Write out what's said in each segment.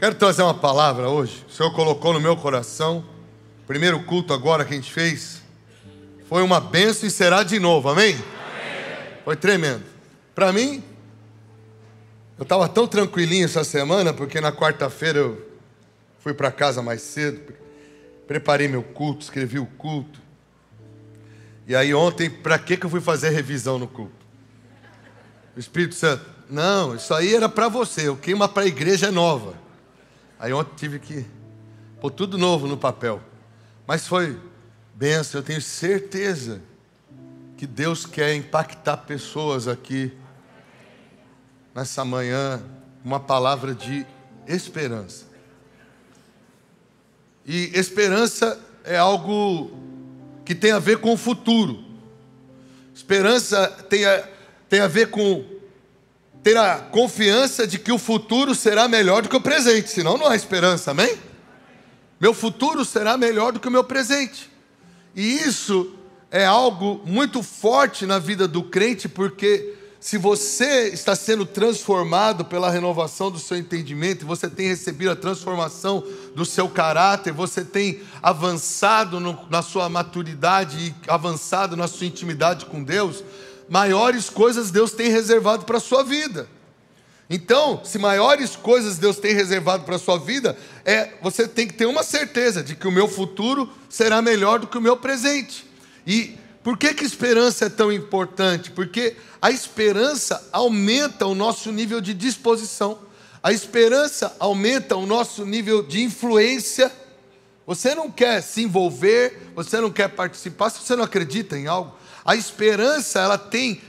Quero trazer uma palavra hoje. O Senhor colocou no meu coração. O primeiro culto agora que a gente fez foi uma bênção e será de novo, amém? Foi tremendo. Para mim, eu estava tão tranquilinho essa semana, porque na quarta-feira eu fui para casa mais cedo, preparei meu culto, escrevi o culto. E aí ontem, para que eu fui fazer revisão no culto? O Espírito Santo, não, isso aí era para você, o clima para a igreja é nova. Aí ontem tive que pôr tudo novo no papel. Mas foi bênção, eu tenho certeza que Deus quer impactar pessoas aqui nessa manhã, uma palavra de esperança. E esperança é algo que tem a ver com o futuro. Esperança tem a ver com ter a confiança de que o futuro será melhor do que o presente, senão não há esperança, amém? Meu futuro será melhor do que o meu presente. E isso é algo muito forte na vida do crente, porque se você está sendo transformado pela renovação do seu entendimento, você tem recebido a transformação do seu caráter, você tem avançado na sua maturidade e avançado na sua intimidade com Deus, maiores coisas Deus tem reservado para a sua vida. Então, se maiores coisas Deus tem reservado para a sua vida, você tem que ter uma certeza de que o meu futuro será melhor do que o meu presente. E por que esperança é tão importante? Porque a esperança aumenta o nosso nível de disposição. A esperança aumenta o nosso nível de influência. Você não quer se envolver, você não quer participar, se você não acredita em algo. A esperança, ela tem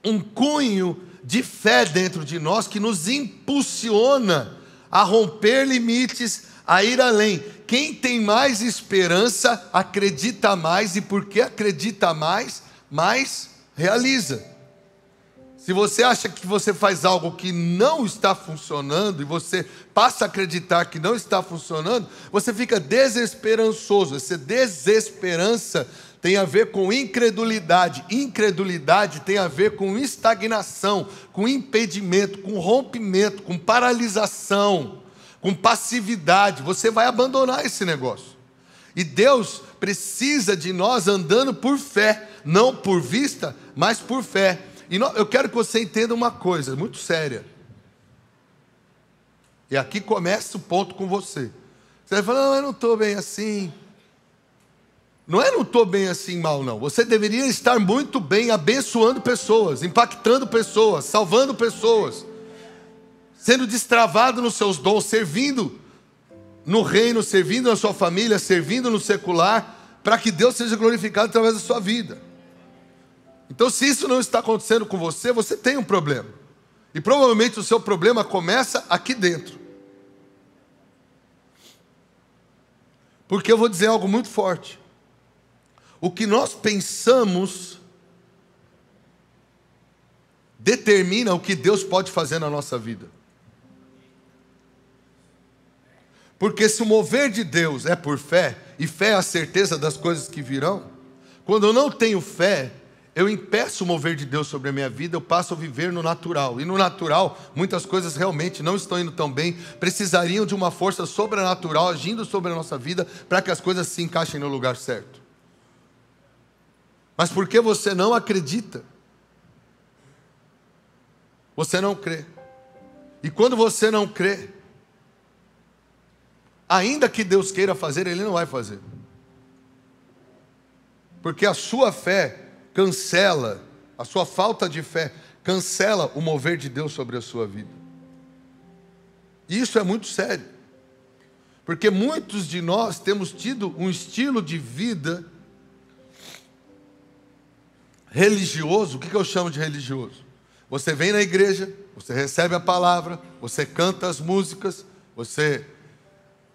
um cunho de fé dentro de nós que nos impulsiona a romper limites, a ir além. Quem tem mais esperança, acredita mais, e porque acredita mais realiza. Se você acha que você faz algo que não está funcionando, e você passa a acreditar que não está funcionando, você fica desesperançoso. Essa desesperança tem a ver com incredulidade. Incredulidade tem a ver com estagnação, com impedimento, com rompimento, com paralisação, com passividade. Você vai abandonar esse negócio. E Deus precisa de nós andando por fé, não por vista, mas por fé. E eu quero que você entenda uma coisa muito séria. E aqui começa o ponto com você. Você vai falar, não, eu não estou bem assim. Não estou bem assim mal, não. Você deveria estar muito bem abençoando pessoas, impactando pessoas, salvando pessoas, sendo destravado nos seus dons, servindo no reino, servindo na sua família, servindo no secular, para que Deus seja glorificado através da sua vida. Então, se isso não está acontecendo com você, você tem um problema. E provavelmente o seu problema começa aqui dentro. Porque eu vou dizer algo muito forte. O que nós pensamos determina o que Deus pode fazer na nossa vida. Porque se o mover de Deus é por fé, e fé é a certeza das coisas que virão, quando eu não tenho fé, eu impeço o mover de Deus sobre a minha vida, eu passo a viver no natural. E no natural, muitas coisas realmente não estão indo tão bem, precisariam de uma força sobrenatural agindo sobre a nossa vida, para que as coisas se encaixem no lugar certo. Mas porque você não acredita, você não crê. E quando você não crê, ainda que Deus queira fazer, Ele não vai fazer. Porque a sua fé cancela, a sua falta de fé cancela o mover de Deus sobre a sua vida. E isso é muito sério. Porque muitos de nós temos tido um estilo de vida religioso. O que eu chamo de religioso? Você vem na igreja, você recebe a palavra, você canta as músicas, você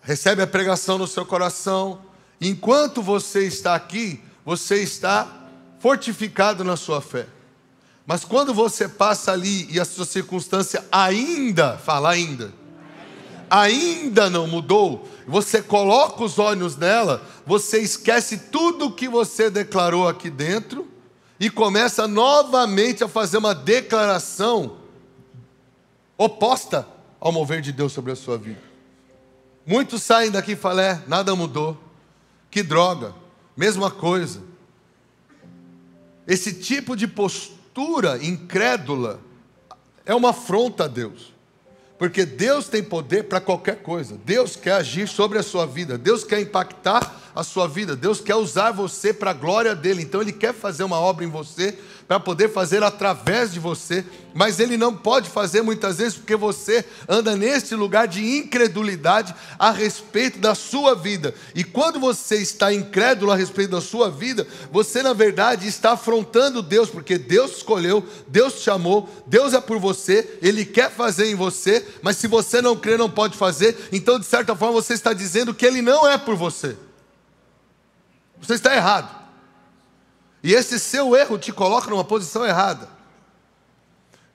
recebe a pregação no seu coração. Enquanto você está aqui, você está fortificado na sua fé. Mas quando você passa ali e a sua circunstância ainda não mudou, você coloca os olhos nela, você esquece tudo o que você declarou aqui dentro e começa novamente a fazer uma declaração oposta ao mover de Deus sobre a sua vida. Muitos saem daqui e falam, nada mudou. Que droga, mesma coisa. Esse tipo de postura incrédula é uma afronta a Deus. Porque Deus tem poder para qualquer coisa. Deus quer agir sobre a sua vida. Deus quer impactar a sua vida. Deus quer usar você para a glória dEle. Então Ele quer fazer uma obra em você, para poder fazer através de você. Mas Ele não pode fazer muitas vezes porque você anda neste lugar de incredulidade a respeito da sua vida. E quando você está incrédulo a respeito da sua vida, você na verdade está afrontando Deus. Porque Deus escolheu, Deus te chamou, Deus é por você, Ele quer fazer em você. Mas se você não crê, não pode fazer. Então de certa forma você está dizendo que Ele não é por você. Você está errado. E esse seu erro te coloca numa posição errada.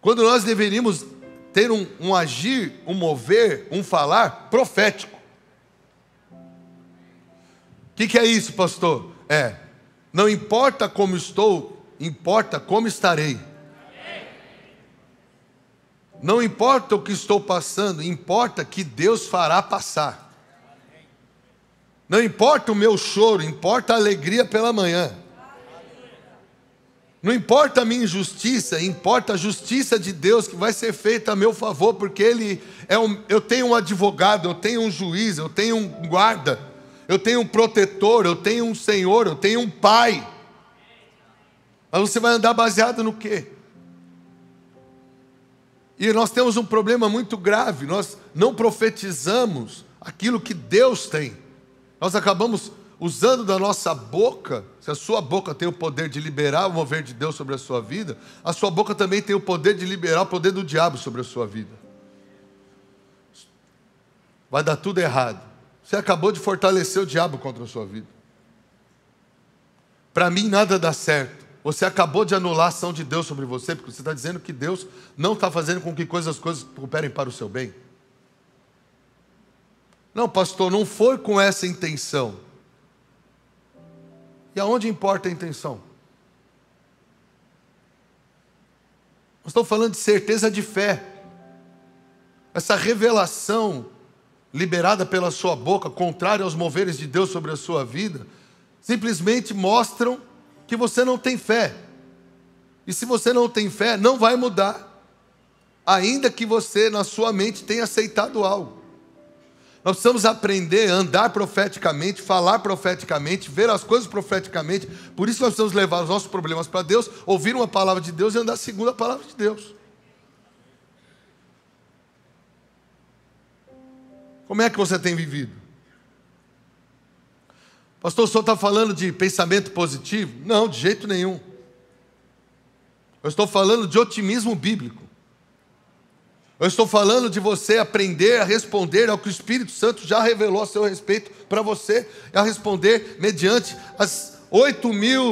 Quando nós deveríamos ter um agir, um mover, um falar profético. O que é isso, pastor? Não importa como estou, importa como estarei. Não importa o que estou passando, importa que Deus fará passar. Não importa o meu choro, importa a alegria pela manhã. Não importa a minha injustiça, importa a justiça de Deus que vai ser feita a meu favor, porque eu tenho um advogado, eu tenho um juiz, eu tenho um guarda, eu tenho um protetor, eu tenho um Senhor, eu tenho um Pai. Mas você vai andar baseado no quê? E nós temos um problema muito grave, nós não profetizamos aquilo que Deus tem. Nós acabamos usando da nossa boca. Se a sua boca tem o poder de liberar o mover de Deus sobre a sua vida, a sua boca também tem o poder de liberar o poder do diabo sobre a sua vida. Vai dar tudo errado. Você acabou de fortalecer o diabo contra a sua vida. Para mim nada dá certo. Você acabou de anular a ação de Deus sobre você, porque você está dizendo que Deus não está fazendo com que as coisas cooperem para o seu bem. Não, pastor, não foi com essa intenção. E aonde importa a intenção? Nós estamos falando de certeza de fé. Essa revelação liberada pela sua boca, contrária aos moveres de Deus sobre a sua vida, simplesmente mostram que você não tem fé. E se você não tem fé, não vai mudar, ainda que você na sua mente tenha aceitado algo. Nós precisamos aprender a andar profeticamente, falar profeticamente, ver as coisas profeticamente. Por isso nós precisamos levar os nossos problemas para Deus, ouvir uma palavra de Deus e andar segundo a palavra de Deus. Como é que você tem vivido? Pastor, o senhor está falando de pensamento positivo? Não, de jeito nenhum. Eu estou falando de otimismo bíblico. Eu estou falando de você aprender a responder ao que o Espírito Santo já revelou a seu respeito para você, a responder mediante as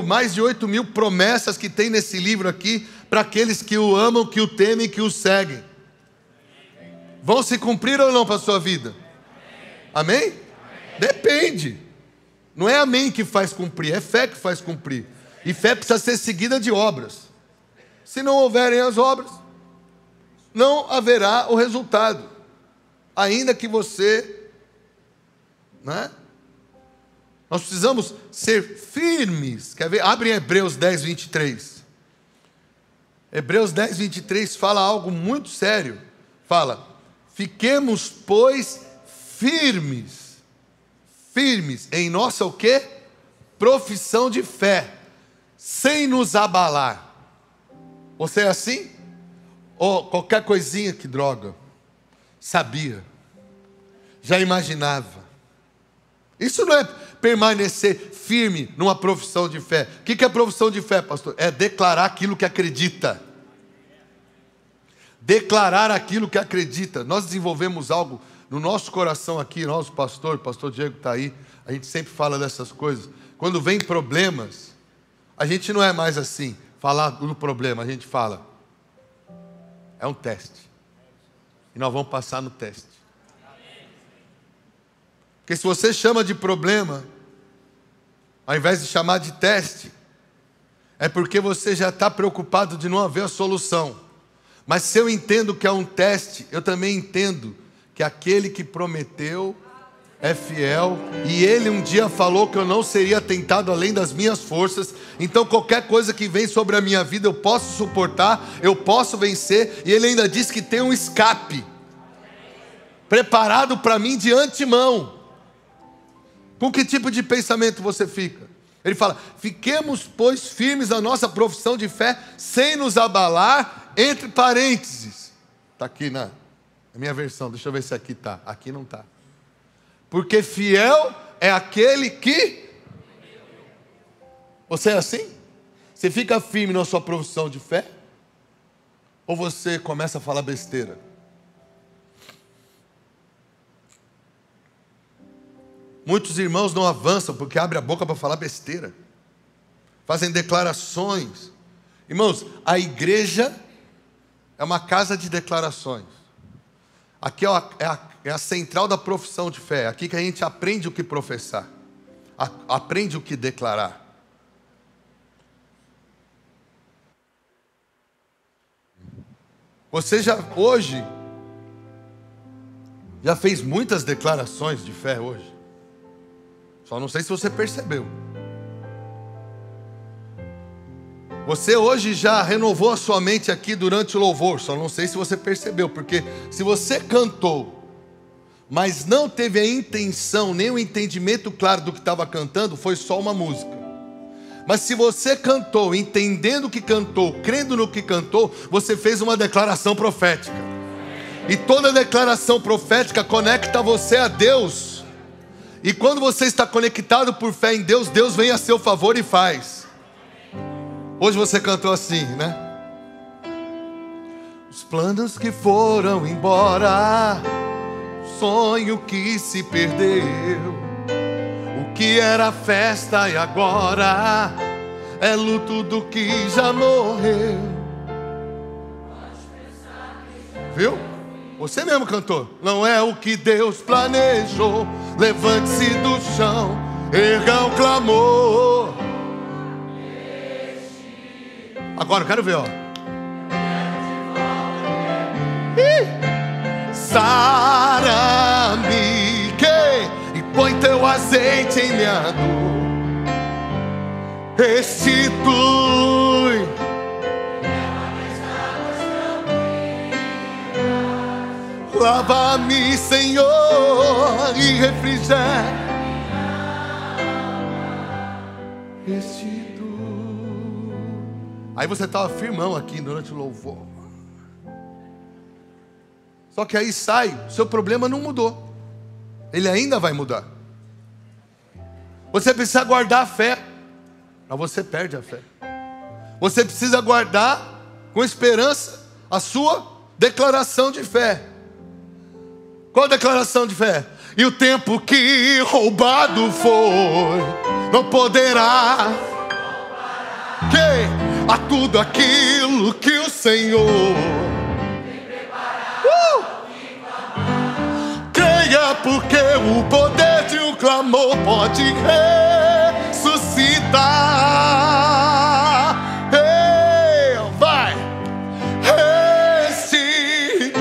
mais de 8.000 promessas que tem nesse livro aqui, para aqueles que o amam, que o temem e que o seguem. Vão se cumprir ou não para a sua vida? Amém? Depende. Não é amém que faz cumprir, é fé que faz cumprir. E fé precisa ser seguida de obras. Se não houverem as obras, não haverá o resultado. Ainda que você, né? Nós precisamos ser firmes. Quer ver? Abre em Hebreus 10, 23. Hebreus 10, 23 fala algo muito sério. Fala, fiquemos, pois, firmes. Firmes em nossa o quê? Profissão de fé. Sem nos abalar. Você é assim? Ou qualquer coisinha, que droga. Sabia. Já imaginava. Isso não é permanecer firme numa profissão de fé. O que é profissão de fé, pastor? É declarar aquilo que acredita. Declarar aquilo que acredita. Nós desenvolvemos algo no nosso coração aqui, nosso pastor Diego está aí, a gente sempre fala dessas coisas. Quando vem problemas, a gente não é mais assim, falar do problema, a gente fala, é um teste. E nós vamos passar no teste. Porque se você chama de problema, ao invés de chamar de teste, é porque você já está preocupado de não haver a solução. Mas se eu entendo que é um teste, eu também entendo que aquele que prometeu é fiel, e Ele um dia falou que eu não seria tentado além das minhas forças. Então qualquer coisa que vem sobre a minha vida eu posso suportar, eu posso vencer. E Ele ainda diz que tem um escape preparado para mim de antemão. Com que tipo de pensamento você fica? Ele fala: fiquemos pois firmes na nossa profissão de fé, sem nos abalar, entre parênteses. Está aqui na minha versão, deixa eu ver se aqui está. Aqui não está. Porque fiel é aquele que... Você é assim? Você fica firme na sua profissão de fé? Ou você começa a falar besteira? Muitos irmãos não avançam porque abrem a boca para falar besteira. Fazem declarações. Irmãos, a igreja é uma casa de declarações. Aqui é a central da profissão de fé. Aqui que a gente aprende o que professar. Aprende o que declarar. Você hoje já fez muitas declarações de fé hoje. Só não sei se você percebeu. Você hoje já renovou a sua mente aqui durante o louvor. Só não sei se você percebeu. Porque se você cantou, mas não teve a intenção, nem o entendimento claro do que estava cantando, foi só uma música. Mas se você cantou, entendendo o que cantou, crendo no que cantou, você fez uma declaração profética. E toda declaração profética conecta você a Deus. E quando você está conectado por fé em Deus, Deus vem a seu favor e faz. Hoje você cantou assim, né? Os planos que foram embora, o sonho que se perdeu, o que era festa e agora é luto do que já morreu. Viu? Você mesmo cantou. Não é o que Deus planejou. Levante-se do chão, erga o clamor. Agora eu quero ver, ó. Sara-me e põe teu azeite em minha dor. Restitui. Lava-me, Senhor, e refrigera. Restitui. Aí você estava firmão aqui durante o louvor. Só que aí sai, seu problema não mudou. Ele ainda vai mudar. Você precisa guardar a fé, mas você perde a fé. Você precisa guardar com esperança a sua declaração de fé. Qual a declaração de fé? E o tempo que roubado foi, não poderá a tudo aquilo que o Senhor creia, porque o poder de um clamor pode ressuscitar. Vai, restitui.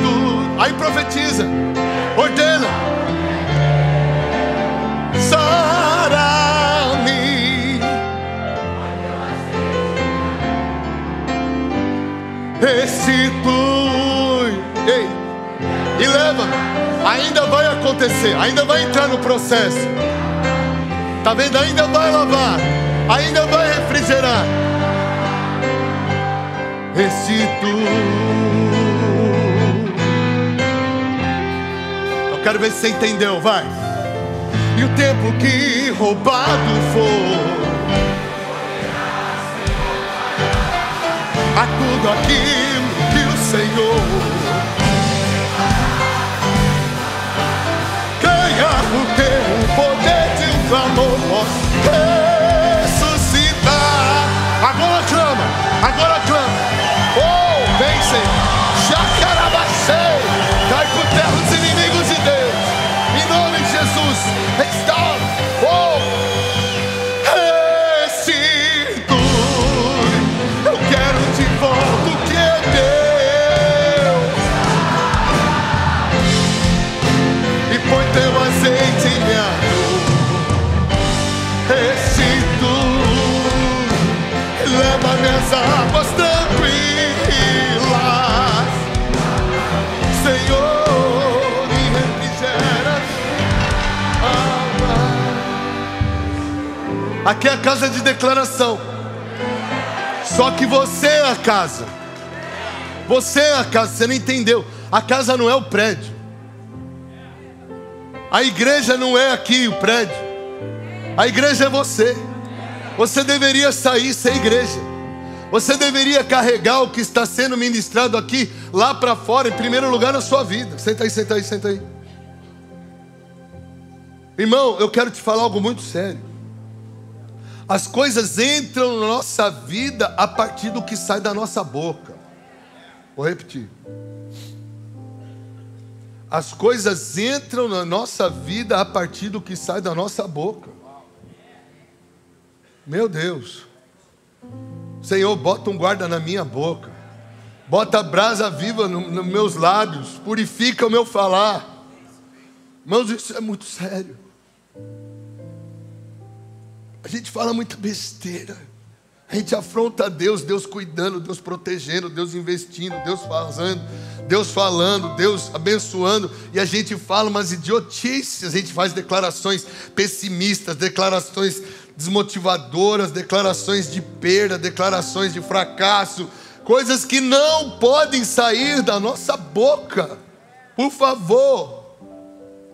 Aí profetiza, ordena. Sara-me, restitui. Ei, e leva. Ainda vai acontecer, ainda vai entrar no processo. Tá vendo? Ainda vai lavar, ainda vai refrigerar. Restitui. Eu quero ver se você entendeu, vai. E o tempo que roubado for, a tudo aquilo que o Senhor creia, porque o poder de um clamor pode ressuscitar. Agora clama, agora clama. Oh, vem, Senhor. Jacarabacei, cai por terra os inimigos de Deus. Em nome de Jesus, restaura. Oh, restitui. Eu quero de volta o que é teu. Aqui é a casa de declaração. Só que você é a casa. Você é a casa, você não entendeu. A casa não é o prédio. A igreja não é aqui o prédio. A igreja é você. Você deveria sair e ser igreja. Você deveria carregar o que está sendo ministrado aqui lá para fora, em primeiro lugar na sua vida. Senta aí, senta aí, senta aí. Irmão, eu quero te falar algo muito sério. As coisas entram na nossa vida a partir do que sai da nossa boca. Vou repetir. As coisas entram na nossa vida a partir do que sai da nossa boca. Meu Deus. Senhor, bota um guarda na minha boca. Bota a brasa viva nos meus lábios. Purifica o meu falar. Irmãos, isso é muito sério. A gente fala muita besteira. A gente afronta a Deus, Deus cuidando, Deus protegendo, Deus investindo, Deus falando, Deus abençoando. E a gente fala umas idiotices, a gente faz declarações pessimistas, declarações desmotivadoras, declarações de perda, declarações de fracasso. Coisas que não podem sair da nossa boca. Por favor.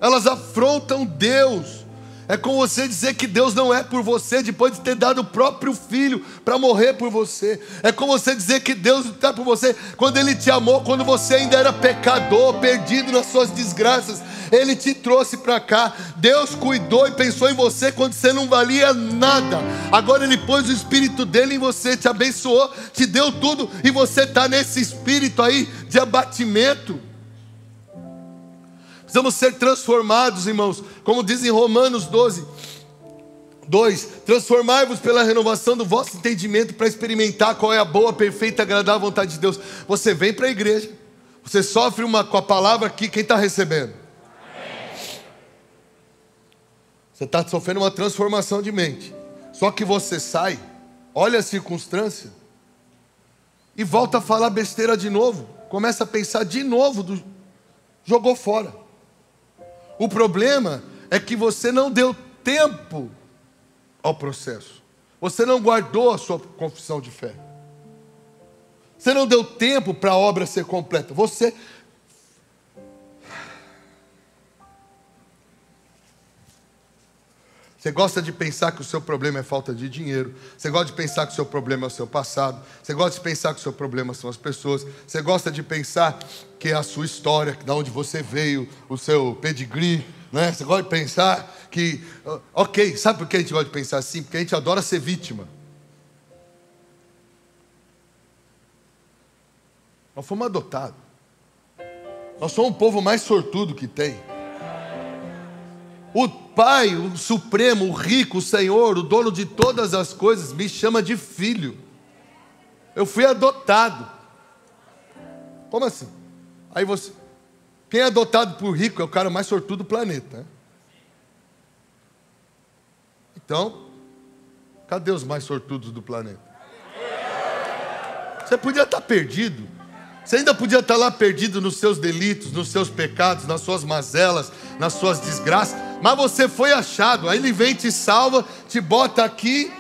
Elas afrontam Deus. É como você dizer que Deus não é por você depois de ter dado o próprio filho para morrer por você. É como você dizer que Deus não está por você quando Ele te amou, quando você ainda era pecador, perdido nas suas desgraças. Ele te trouxe para cá. Deus cuidou e pensou em você quando você não valia nada. Agora Ele pôs o Espírito dEle em você, te abençoou, te deu tudo, e você está nesse espírito aí de abatimento. Precisamos ser transformados, irmãos, como diz em Romanos 12:2, transformai-vos pela renovação do vosso entendimento para experimentar qual é a boa, perfeita e agradável vontade de Deus. Você vem para a igreja, você sofre com a palavra aqui, quem está recebendo? Você está sofrendo uma transformação de mente. Só que você sai, olha a circunstância e volta a falar besteira de novo. Começa a pensar de novo, jogou fora. O problema é que você não deu tempo ao processo. Você não guardou a sua confissão de fé. Você não deu tempo para a obra ser completa. Você gosta de pensar que o seu problema é falta de dinheiro. Você gosta de pensar que o seu problema é o seu passado. Você gosta de pensar que o seu problema são as pessoas. Você gosta de pensar que é a sua história, de onde você veio, o seu pedigree, né? Você gosta de pensar que... Ok, sabe por que a gente gosta de pensar assim? Porque a gente adora ser vítima. Nós fomos adotados. Nós somos o povo mais sortudo que tem. O Pai, o Supremo, o Rico, o Senhor, o dono de todas as coisas, me chama de filho. Eu fui adotado. Como assim? Aí você... Quem é adotado por rico é o cara mais sortudo do planeta, né? Então, cadê os mais sortudos do planeta? Você podia estar perdido. Você ainda podia estar lá perdido nos seus delitos, nos seus pecados, nas suas mazelas, nas suas desgraças. Mas você foi achado. Aí Ele vem, te salva, te bota aqui,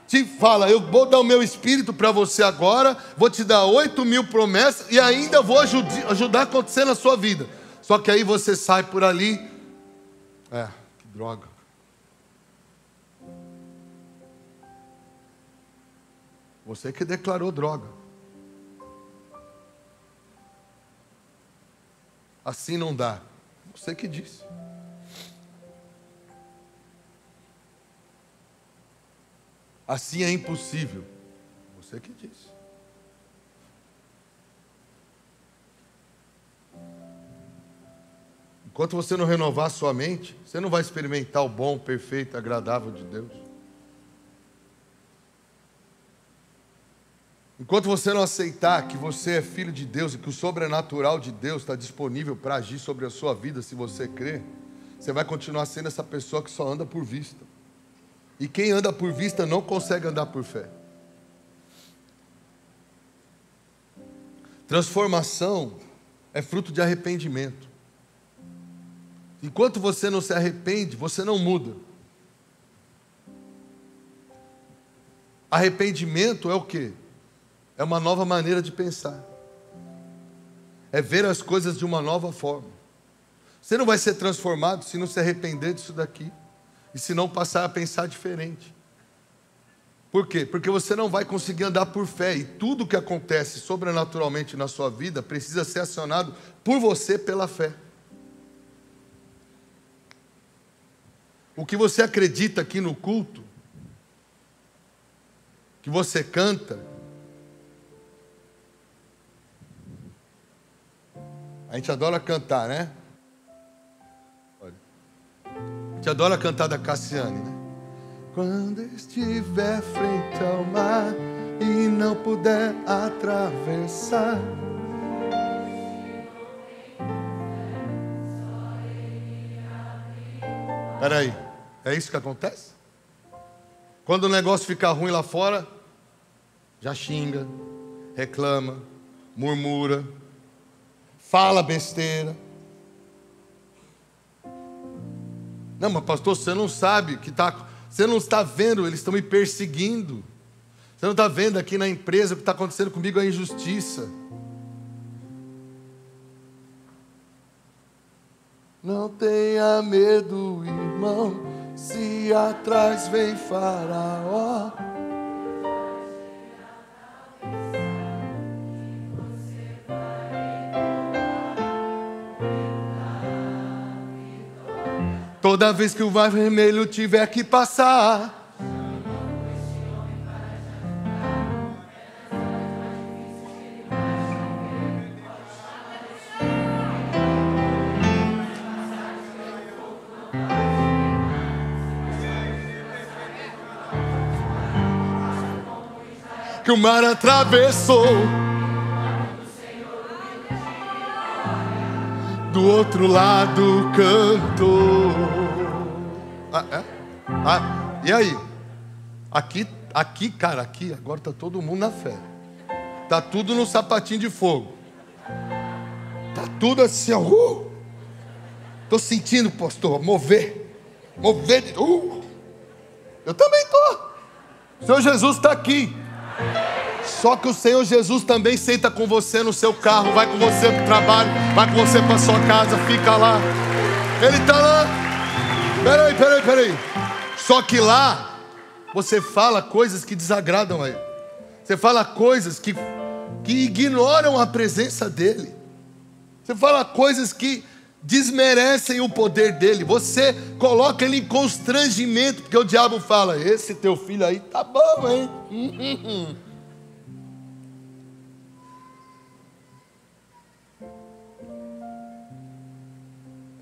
te fala, eu vou dar o meu espírito para você agora, vou te dar 8.000 promessas e ainda vou ajudar a acontecer na sua vida. Só que aí você sai por ali, que droga. Você que declarou droga. Assim não dá. Você que disse. Assim é impossível. Você que disse. Enquanto você não renovar a sua mente, você não vai experimentar o bom, perfeito, agradável de Deus. Enquanto você não aceitar que você é filho de Deus e que o sobrenatural de Deus está disponível para agir sobre a sua vida, se você crer, você vai continuar sendo essa pessoa que só anda por vista. E quem anda por vista não consegue andar por fé. Transformação é fruto de arrependimento. Enquanto você não se arrepende, você não muda. Arrependimento é o quê? É uma nova maneira de pensar. É ver as coisas de uma nova forma. Você não vai ser transformado se não se arrepender disso daqui. E se não passar a pensar diferente. Por quê? Porque você não vai conseguir andar por fé. E tudo que acontece sobrenaturalmente na sua vida precisa ser acionado por você pela fé. O que você acredita aqui no culto, que você canta, a gente adora cantar, né? A gente adora cantar da Cassiane, né? Quando estiver frente ao mar e não puder atravessar. Peraí, é isso que acontece? Quando o negócio fica ruim lá fora, já xinga, reclama, murmura, fala besteira. Não, mas pastor, você não sabe que você não está vendo, eles estão me perseguindo. Você não está vendo aqui na empresa o que está acontecendo comigo, a injustiça. Não tenha medo, irmão, se atrás vem Faraó. Toda vez que o mar vermelho tiver que passar, que o mar atravessou, do outro lado cantou. E aí? Aqui, cara, aqui, agora tá todo mundo na fé. Tá tudo no sapatinho de fogo. Tá tudo assim, ó. Tô sentindo, pastor, mover. Eu também tô. O Senhor Jesus está aqui. Só que o Senhor Jesus também senta com você no seu carro, vai com você para o trabalho, vai com você para sua casa, fica lá. Ele está lá. Peraí. Só que lá, você fala coisas que desagradam a Ele. Você fala coisas que ignoram a presença dEle. Você fala coisas que desmerecem o poder dEle. Você coloca Ele em constrangimento, porque o diabo fala, esse teu filho aí tá bom, hein?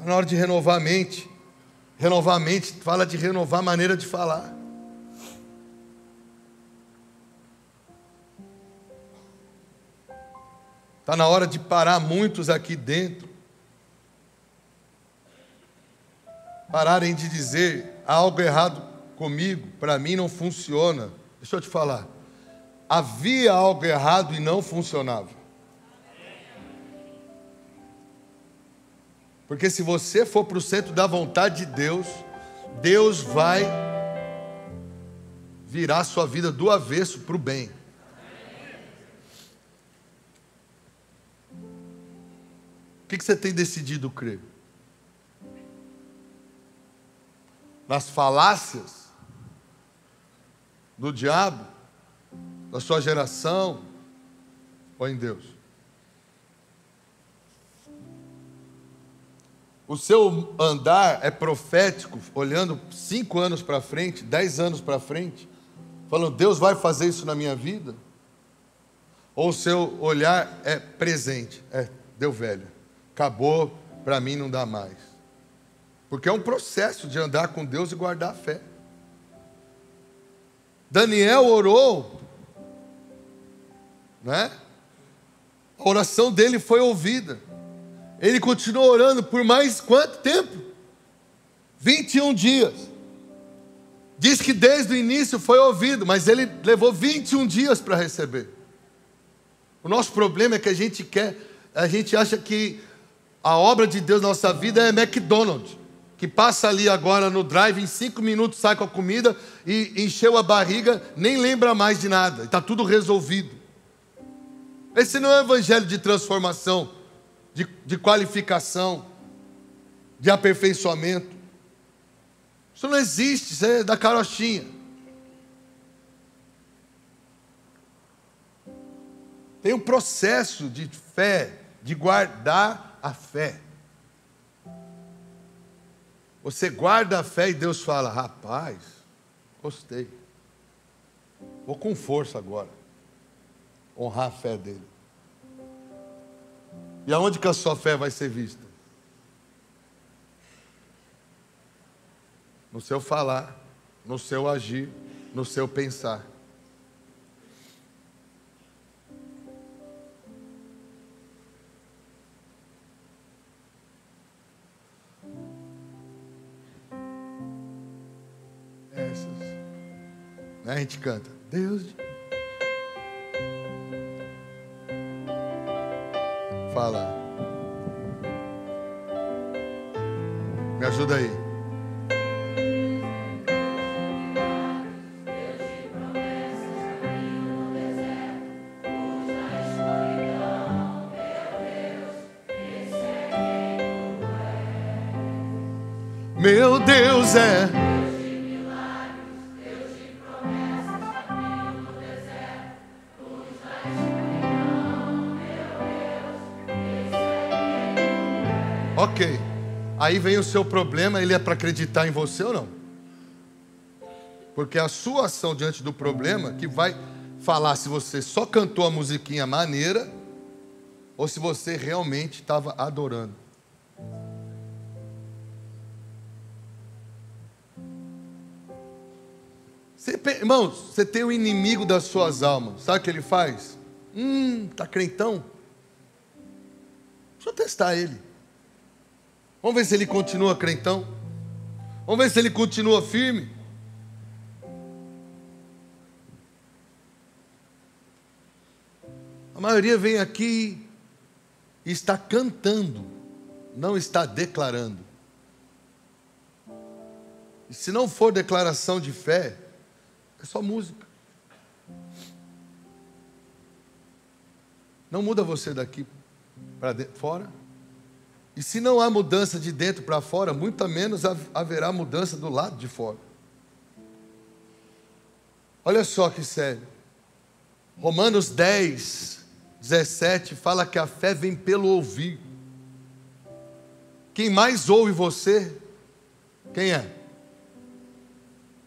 Na hora de renovar a mente. Renovar a mente fala de renovar a maneira de falar. Está na hora de parar muitos aqui dentro. Pararem de dizer, há algo errado comigo, para mim não funciona. Deixa eu te falar. Havia algo errado e não funcionava. Porque se você for para o centro da vontade de Deus, Deus vai virar a sua vida do avesso para o bem. O que você tem decidido crer? Nas falácias do diabo, da sua geração, ou em Deus? O seu andar é profético, olhando 5 anos para frente, 10 anos para frente, falando, Deus vai fazer isso na minha vida? Ou o seu olhar é presente, deu velho, acabou, para mim não dá mais. Porque é um processo de andar com Deus e guardar a fé. Daniel orou, né? A oração dele foi ouvida. Ele continuou orando por mais quanto tempo? 21 dias. Diz que desde o início foi ouvido, mas ele levou 21 dias para receber. O nosso problema é que a gente acha que a obra de Deus na nossa vida é McDonald's. que passa ali agora no drive, em 5 minutos sai com a comida e encheu a barriga, nem lembra mais de nada, está tudo resolvido. Esse não é um evangelho de transformação, de qualificação, de aperfeiçoamento. Isso não existe, isso é da carochinha. Tem um processo de fé, de guardar a fé. Você guarda a fé e Deus fala: rapaz, gostei. Vou com força agora honrar a fé dele. E aonde que a sua fé vai ser vista? No seu falar, no seu agir, no seu pensar. A gente canta: Deus. Fala. Me ajuda aí. Meu Deus é. Ok, aí vem o seu problema, ele é para acreditar em você ou não? Porque a sua ação diante do problema que vai falar se você só cantou a musiquinha maneira ou se você realmente estava adorando. Irmãos, você tem o inimigo das suas almas, sabe o que ele faz? Tá crentão? Deixa eu testar ele. Vamos ver se ele continua crentão. Vamos ver se ele continua firme. A maioria vem aqui e está cantando, não está declarando. E se não for declaração de fé, é só música. Não muda você daqui para fora. E se não há mudança de dentro para fora, muito menos haverá mudança do lado de fora. Olha só que sério. Romanos 10, 17 fala que a fé vem pelo ouvir. Quem mais ouve você, quem é?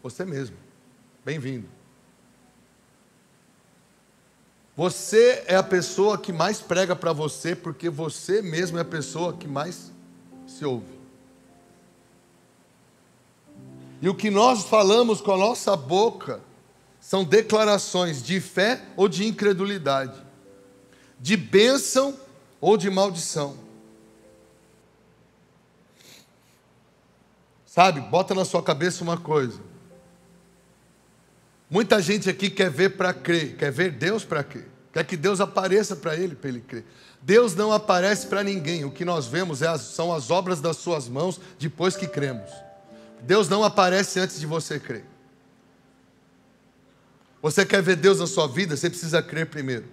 Você mesmo. Bem-vindo. Você é a pessoa que mais prega para você, porque você mesmo é a pessoa que mais se ouve. E o que nós falamos com a nossa boca são declarações de fé ou de incredulidade, de bênção ou de maldição. Sabe, bota na sua cabeça uma coisa. Muita gente aqui quer ver para crer, quer ver Deus para crer, quer que Deus apareça para ele crer. Deus não aparece para ninguém, o que nós vemos são as obras das suas mãos depois que cremos. Deus não aparece antes de você crer. Você quer ver Deus na sua vida, você precisa crer primeiro.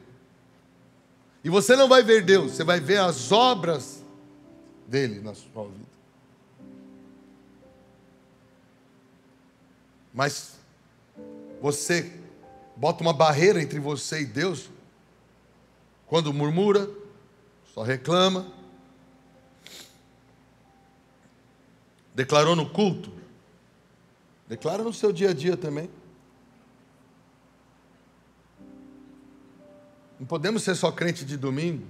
E você não vai ver Deus, você vai ver as obras dele na sua vida. Mas você bota uma barreira entre você e Deus quando murmura, só reclama. Declarou no culto, declara no seu dia a dia também. Não podemos ser só crente de domingo,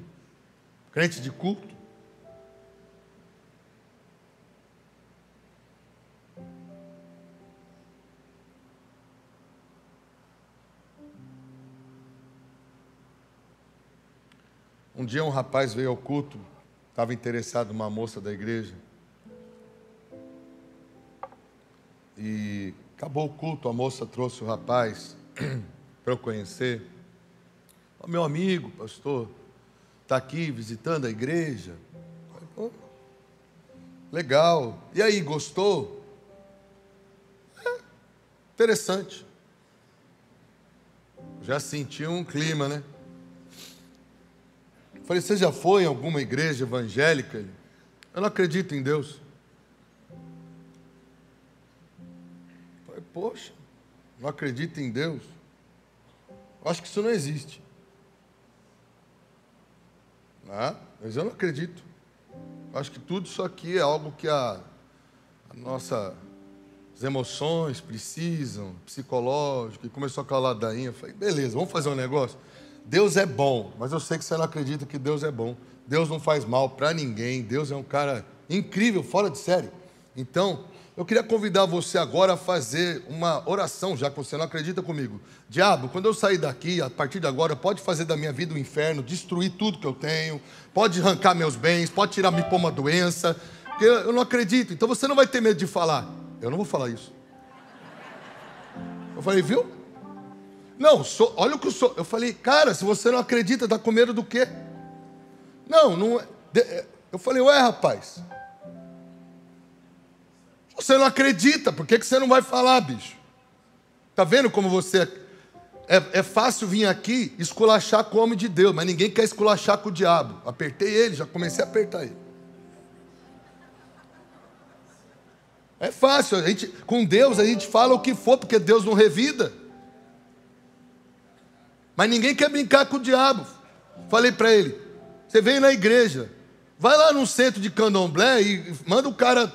crente de culto. Um dia um rapaz veio ao culto, estava interessado numa moça da igreja. E acabou o culto, a moça trouxe o rapaz para eu conhecer. O meu amigo, pastor, está aqui visitando a igreja. legal. E aí, gostou? Interessante. Já senti um clima, né? Falei, você já foi em alguma igreja evangélica? Eu não acredito em Deus. Falei, poxa, não acredito em Deus? Acho que isso não existe. Mas eu não acredito. Acho que tudo isso aqui é algo que as nossas emoções precisam, psicológico. E começou aquela ladainha. Eu falei, beleza, vamos fazer um negócio? Deus é bom, mas eu sei que você não acredita que Deus é bom. Deus não faz mal para ninguém. Deus é um cara incrível, fora de série. Então, eu queria convidar você agora a fazer uma oração, já que você não acredita comigo. Diabo, quando eu sair daqui, a partir de agora, pode fazer da minha vida um inferno, destruir tudo que eu tenho, pode arrancar meus bens, pode tirar, me pôr uma doença, porque eu não acredito. Então você não vai ter medo de falar. Eu não vou falar isso. Eu falei, viu? Não, olha o que eu sou. Eu falei, cara, se você não acredita, está com medo do quê? Não é. Eu falei, ué, rapaz. Você não acredita, por que você não vai falar, bicho? Tá vendo como você... É fácil vir aqui esculachar com o homem de Deus, mas ninguém quer esculachar com o diabo. Apertei ele, já comecei a apertar ele. É fácil, com Deus a gente fala o que for, porque Deus não revida. Mas ninguém quer brincar com o diabo. Falei para ele, você vem na igreja, vai lá num centro de candomblé e manda o cara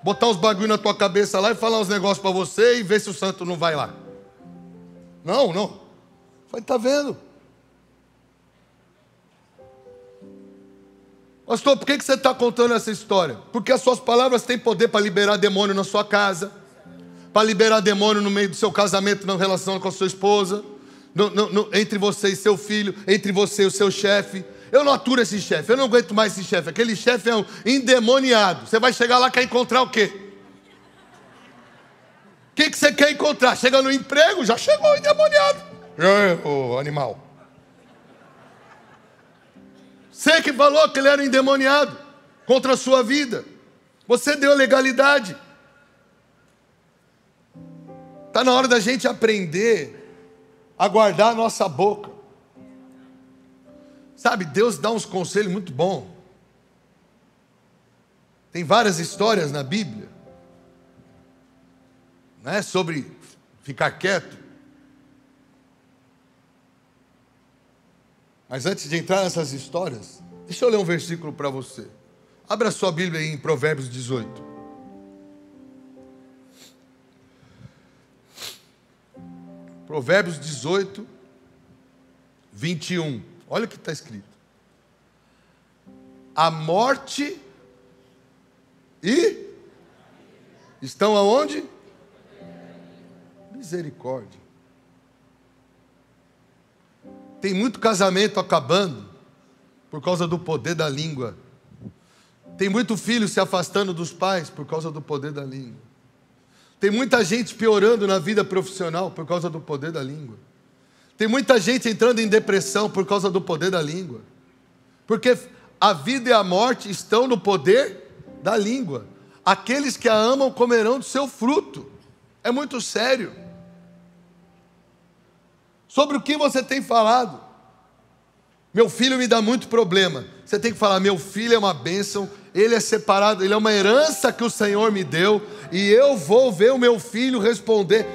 botar uns bagulho na tua cabeça lá e falar uns negócios para você e ver se o santo não vai lá. Não. Falei, tá vendo? Pastor, por que você está contando essa história? Porque as suas palavras têm poder para liberar demônio na sua casa, para liberar demônio no meio do seu casamento, na relação com a sua esposa, entre você e seu filho, entre você e o seu chefe. Eu não aturo esse chefe, eu não aguento mais esse chefe. Aquele chefe é um endemoniado. Você vai chegar lá e quer encontrar o quê? O que você quer encontrar? Chega no emprego, já chegou endemoniado. Ô, animal. Você que falou que ele era endemoniado contra a sua vida. Você deu legalidade. Está na hora da gente aprender a guardar a nossa boca. Sabe, Deus dá uns conselhos muito bons. Tem várias histórias na Bíblia, né, sobre ficar quieto. Mas antes de entrar nessas histórias, deixa eu ler um versículo para você. Abra a sua Bíblia aí em Provérbios 18. Provérbios 18, 21. Olha o que está escrito. A morte e estão aonde? Misericórdia. Tem muito casamento acabando por causa do poder da língua. Tem muito filho se afastando dos pais por causa do poder da língua. Tem muita gente piorando na vida profissional por causa do poder da língua. Tem muita gente entrando em depressão por causa do poder da língua. Porque a vida e a morte estão no poder da língua. Aqueles que a amam comerão do seu fruto. É muito sério. Sobre o que você tem falado? Meu filho me dá muito problema. Você tem que falar, meu filho é uma bênção, ele é separado, ele é uma herança que o Senhor me deu, e eu vou ver o meu filho responder,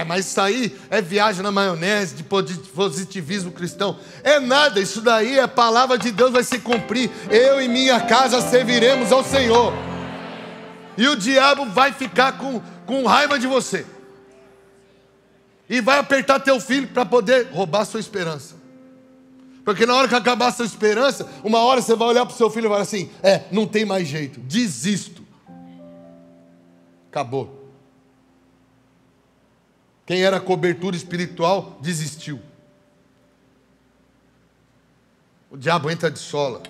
mas isso aí é viagem na maionese de positivismo cristão. É nada, isso daí é a palavra de Deus, vai se cumprir. Eu e minha casa serviremos ao Senhor. E o diabo vai ficar com raiva de você. E vai apertar teu filho para poder roubar sua esperança. Porque na hora que acabar a sua esperança, uma hora você vai olhar para o seu filho e vai assim, não tem mais jeito, desisto. Acabou. Quem era cobertura espiritual, desistiu. O diabo entra de sola.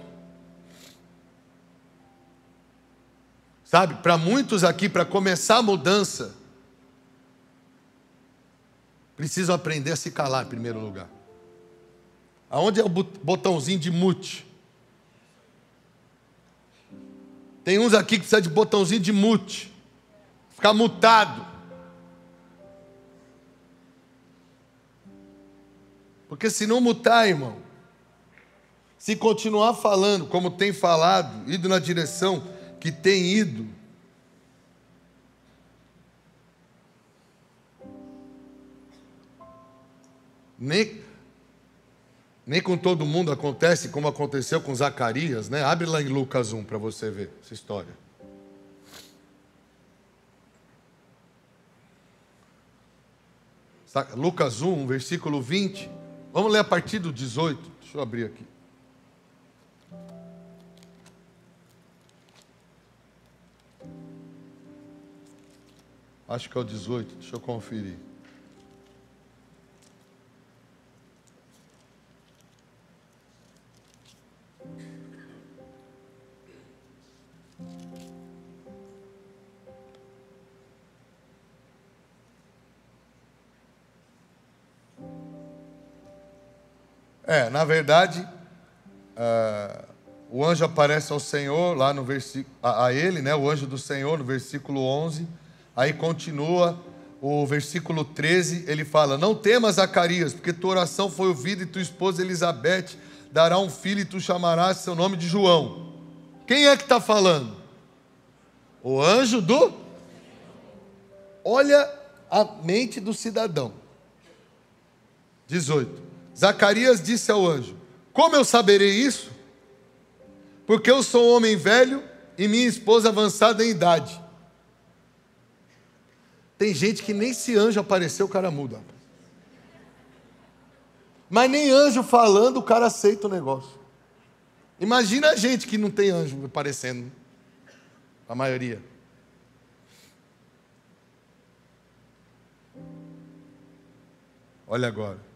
Sabe, para muitos aqui, para começar a mudança, precisam aprender a se calar em primeiro lugar. Aonde é o botãozinho de mute? Tem uns aqui que precisam de botãozinho de mute. Ficar mutado. Porque se não mutar, irmão, se continuar falando como tem falado, ido na direção que tem ido, nem com todo mundo acontece como aconteceu com Zacarias, né? Abre lá em Lucas 1 para você ver essa história. Lucas 1, versículo 20. Vamos ler a partir do 18. Deixa eu abrir aqui. Acho que é o 18. Deixa eu conferir. Na verdade, o anjo aparece ao Senhor, lá no versículo, a ele, né, o anjo do Senhor, no versículo 11, aí continua o versículo 13, ele fala: não temas, Zacarias, porque tua oração foi ouvida e tua esposa Elizabeth dará um filho e tu chamarás seu nome de João. Quem é que está falando? O anjo do... Olha a mente do cidadão. 18. Zacarias disse ao anjo: como eu saberei isso? Porque eu sou um homem velho e minha esposa avançada em idade. Tem gente que nem se anjo apareceu, o cara muda. Mas nem anjo falando, o cara aceita o negócio. Imagina a gente que não tem anjo aparecendo. A maioria. Olha agora.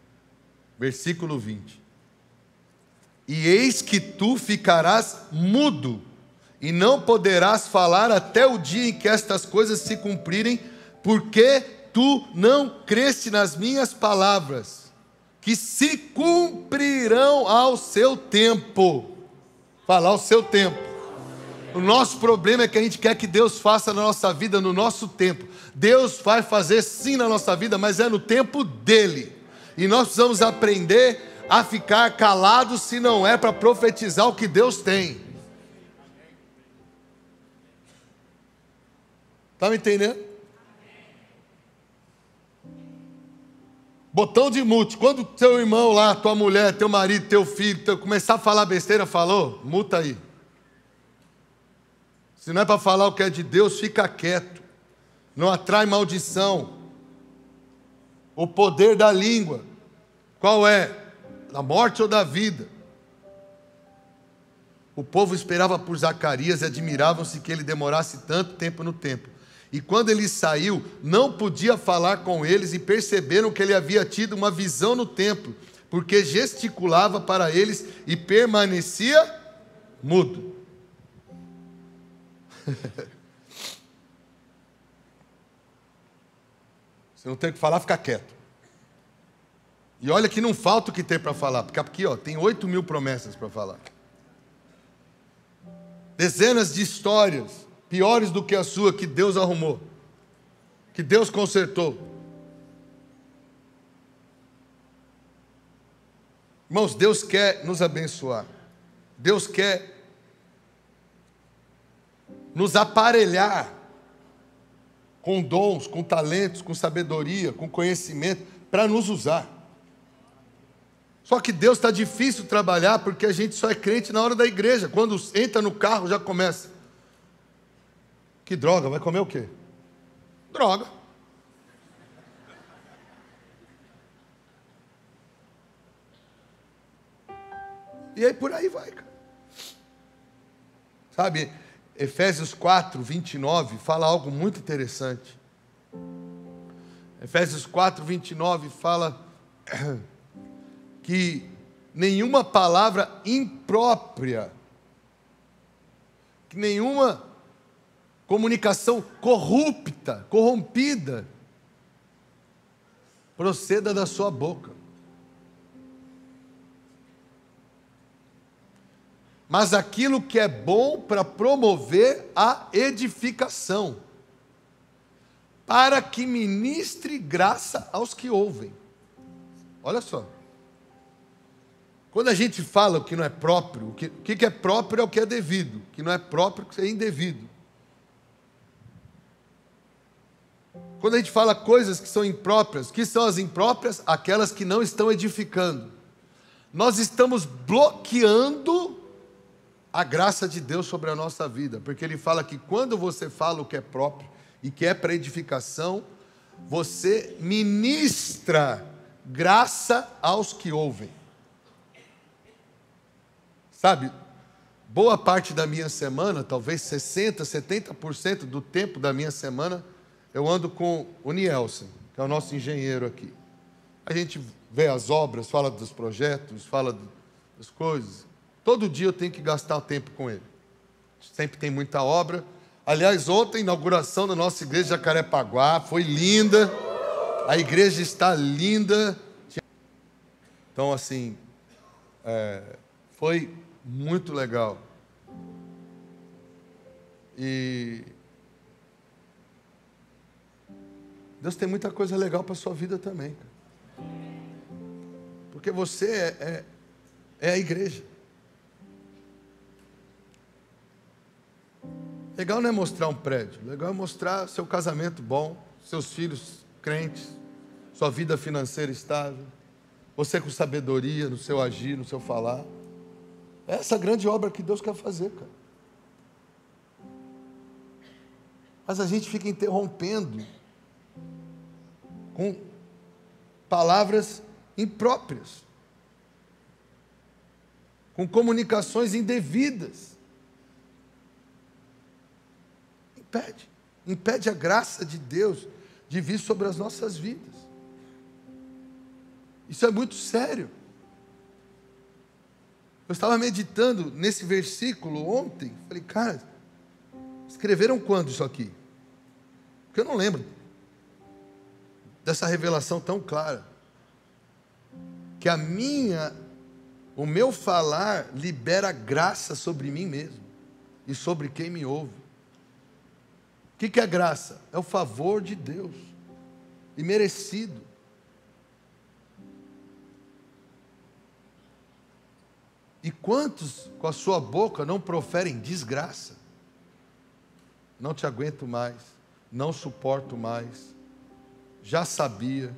Versículo 20. E eis que tu ficarás mudo, e não poderás falar até o dia em que estas coisas se cumprirem, porque tu não creste nas minhas palavras, que se cumprirão ao seu tempo. Fala, ao seu tempo. O nosso problema é que a gente quer que Deus faça na nossa vida no nosso tempo. Deus vai fazer sim na nossa vida, mas é no tempo dele. E nós precisamos aprender a ficar calados se não é para profetizar o que Deus tem. Está me entendendo? Botão de mute. Quando teu irmão lá, tua mulher, teu marido, teu filho, começar a falar besteira, falou, muta aí. Se não é para falar o que é de Deus, fica quieto. Não atrai maldição. O poder da língua. Qual é? Da morte ou da vida? O povo esperava por Zacarias e admiravam-se que ele demorasse tanto tempo no templo. E quando ele saiu, não podia falar com eles e perceberam que ele havia tido uma visão no templo, porque gesticulava para eles e permanecia mudo. Você não tem o que falar, fica quieto. E olha que não falta o que tem para falar, porque aqui tem 8.000 promessas para falar. Dezenas de histórias piores do que a sua, que Deus arrumou, que Deus consertou. Irmãos, Deus quer nos abençoar. Deus quer nos aparelhar com dons, com talentos, com sabedoria, com conhecimento, para nos usar. Só que Deus está difícil trabalhar porque a gente só é crente na hora da igreja. Quando entra no carro já começa. Que droga, vai comer o quê? Droga. E aí por aí vai, cara. Sabe, Efésios 4, 29 fala algo muito interessante. Efésios 4, 29 fala que nenhuma palavra imprópria, que nenhuma comunicação corrompida, proceda da sua boca. mas aquilo que é bom para promover a edificação, para que ministre graça aos que ouvem. Olha só. Quando a gente fala o que não é próprio, o que é próprio é o que é devido, o que não é próprio é indevido. Quando a gente fala coisas que são impróprias, que são as impróprias? Aquelas que não estão edificando. Nós estamos bloqueando a graça de Deus sobre a nossa vida, porque Ele fala que quando você fala o que é próprio e que é para edificação, você ministra graça aos que ouvem. Sabe, boa parte da minha semana, talvez 60%, 70% do tempo da minha semana, eu ando com o Nielsen, que é o nosso engenheiro aqui. A gente vê as obras, fala dos projetos, fala das coisas. Todo dia eu tenho que gastar tempo com ele. Sempre tem muita obra. Aliás, ontem, a inauguração da nossa igreja de Jacarepaguá foi linda. A igreja está linda. Então, assim, foi muito legal. E Deus tem muita coisa legal para a sua vida também, cara. Porque você é a igreja. Legal não é mostrar um prédio, legal é mostrar seu casamento bom, seus filhos crentes, sua vida financeira estável, você com sabedoria no seu agir, no seu falar. É essa grande obra que Deus quer fazer, cara. Mas a gente fica interrompendo com palavras impróprias, com comunicações indevidas. Impede a graça de Deus de vir sobre as nossas vidas. Isso é muito sério. Eu estava meditando nesse versículo ontem, falei, cara, escreveram quando isso aqui? Porque eu não lembro dessa revelação tão clara. Que o meu falar libera graça sobre mim mesmo e sobre quem me ouve. O que é graça? É o favor de Deus, e merecido. E quantos com a sua boca não proferem desgraça? Não te aguento mais, não suporto mais, já sabia.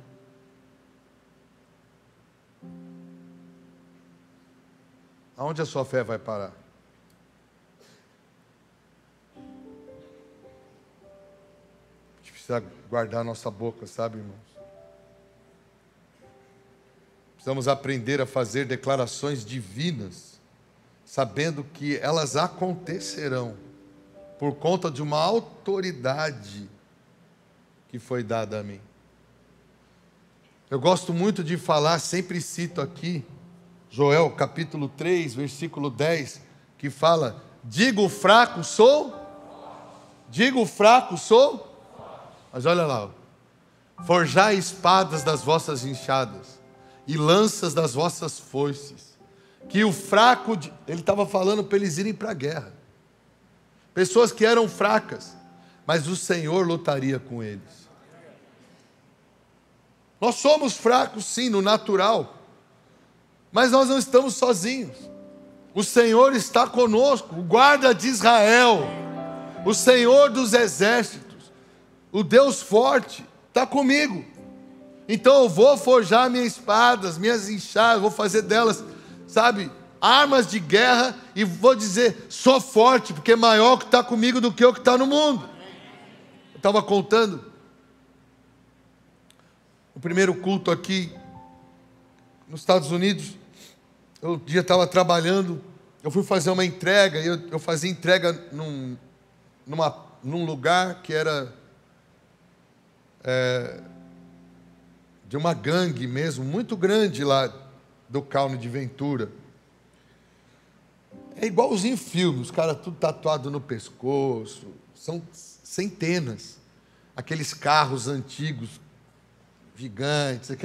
Aonde a sua fé vai parar? A gente precisa guardar a nossa boca, sabe, irmãos? Precisamos aprender a fazer declarações divinas, sabendo que elas acontecerão por conta de uma autoridade que foi dada a mim. Eu gosto muito de falar, sempre cito aqui, Joel capítulo 3, versículo 10, que fala, digo fraco sou. Mas olha lá, forjai espadas das vossas enxadas e lanças das vossas foices, que o fraco, ele estava falando para eles irem para a guerra, pessoas que eram fracas, mas o Senhor lutaria com eles. Nós somos fracos sim, no natural, mas nós não estamos sozinhos. O Senhor está conosco, o guarda de Israel, o Senhor dos exércitos, o Deus forte, está comigo. Então eu vou forjar minhas espadas, minhas enxadas, vou fazer delas, sabe, armas de guerra, e vou dizer, sou forte, porque é maior o que está comigo do que o que está no mundo. Eu estava contando, o primeiro culto aqui, nos Estados Unidos, eu um dia estava trabalhando, eu fui fazer uma entrega, e eu fazia entrega num lugar que era de uma gangue mesmo, muito grande lá do Caule de Ventura. É igualzinho em filme, os caras tudo tatuado no pescoço, são centenas, aqueles carros antigos, gigantes,